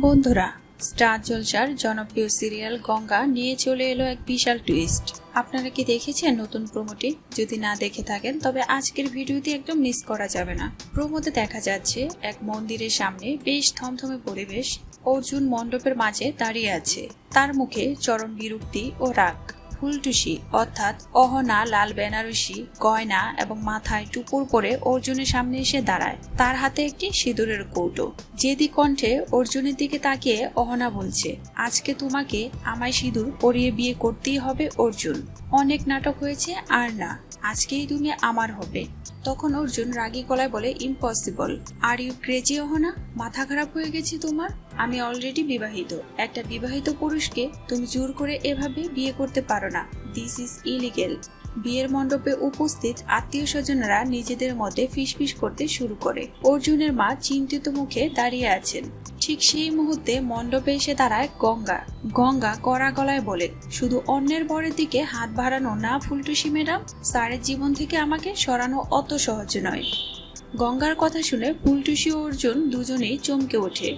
বন্ধুরা, স্টার জলসার জনপ্রিয় সিরিয়াল গঙ্গা নিয়ে চলে এলো এক বিশাল টুইস্ট। আপনারা কি দেখেছেন নতুন প্রোমোটি? যদি না দেখে থাকেন তবে আজকের ভিডিওটি একদম মিস করা যাবে না। প্রোমোতে দেখা যাচ্ছে এক মন্দিরের সামনে বেশ থমথমে পরিবেশ। অর্জুন মণ্ডপের মাঝে দাঁড়িয়ে আছে, তার মুখে চরম বিরক্তি ও রাগ। ফুলটুসি অর্থাৎ অহনা লাল বেনারসি গয়না এবং মাথায় টুপুর পরে অর্জুনের সামনে এসে দাঁড়ায়। তার হাতে একটি সিঁদুরের কৌটো। জেদি কণ্ঠে অর্জুনের দিকে তাকিয়ে অহনা বলছে, আজকে তোমাকে আমায় সিঁদুর পরিয়ে বিয়ে করতেই হবে অর্জুন। অনেক নাটক হয়েছে, আর না, আজকেই তুমি আমার হবে। তখন অর্জুন রাগী গলায় বলে, impossible. Are you crazy Ahana? মাথা খারাপ হয়ে গেছে তোমার? আমি অলরেডি বিবাহিত। একটা বিবাহিত পুরুষকে তুমি জোর করে এভাবে বিয়ে করতে পারো না। This is illegal. বিয়ের মণ্ডপে উপস্থিত আত্মীয় স্বজনরা নিজেদের মধ্যে ফিসফিস করতে শুরু করে। অর্জুনের মা চিন্তিত মুখে দাঁড়িয়ে আছেন। ঠিক সেই মুহূর্তে মণ্ডপে এসে দাঁড়ায় গঙ্গা। গঙ্গা কড়া গলায় বলে, শুধু অন্যের বরের দিকে হাত বাড়ানো না ফুলটুসি ম্যাডাম, স্যারের জীবন থেকে আমাকে সরানো অত সহজ নয়। গঙ্গার কথা শুনে ফুলটুসি ও অর্জুন দুজনেই চমকে ওঠে।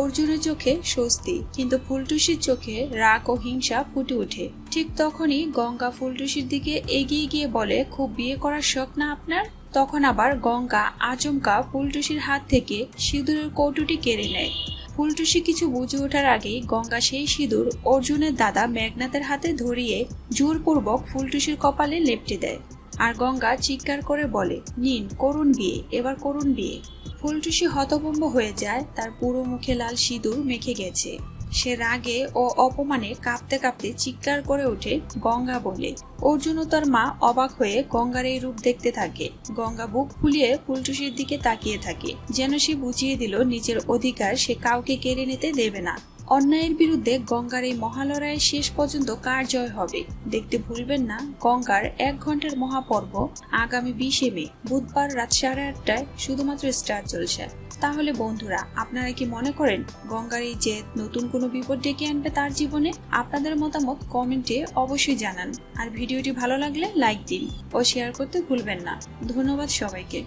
অর্জুনের চোখে স্বস্তি, কিন্তু ফুলটুসির চোখে রাগ ও হিংসা ফুটে ওঠে। ঠিক তখনই গঙ্গা ফুলটুসির দিকে এগিয়ে গিয়ে বলে, খুব বিয়ে করার শখ না আপনার? তখন আবার গঙ্গা আচমকা ফুলটুসির হাত থেকে সিঁদুরের কৌটোটি কেড়ে নেয়। ফুলটুসি কিছু বুঝে ওঠার আগেই গঙ্গা সেই সিঁদুর অর্জুনের দাদা মেঘনাথের হাতে ধরিয়ে জোরপূর্বক ফুলটুসির কপালে লেপটে দেয়। আর গঙ্গা চিৎকার করে বলে, নিন, করুন বিয়ে, এবার করুন বিয়ে। ফুলটুসি হতভম্ব হয়ে যায়, তার পুরো মুখে লাল সিঁদুর মেখে গেছে। সে রাগে ও অপমানে কাঁপতে কাঁপতে চিৎকার করে ওঠে, গঙ্গা বলে। অর্জুন ও তার মা অবাক হয়ে গঙ্গার এই রূপ দেখতে থাকে। গঙ্গা বুক ফুলিয়ে ফুলটুসির দিকে তাকিয়ে থাকে, যেন সে বুঝিয়ে দিল নিজের অধিকার সে কাউকে কেড়ে নিতে দেবে না। অন্যায়ের বিরুদ্ধে গঙ্গার এই মহালড়াইয়ের শেষ পর্যন্ত কার জয় হবে দেখতে ভুলবেন না গঙ্গার 1 ঘন্টার মহাপর্ব, আগামী 20 মে বুধবার রাত 8:30টায় শুধুমাত্র স্টার জলসায়। তাহলে বন্ধুরা, আপনারা কি মনে করেন গঙ্গার এই যে নতুন কোনো বিপদ ডেকে আনবে তার জীবনে? আপনাদের মতামত কমেন্টে অবশ্যই জানান। আর ভিডিওটি ভালো লাগলে লাইক দিন ও শেয়ার করতে ভুলবেন না। ধন্যবাদ সবাইকে।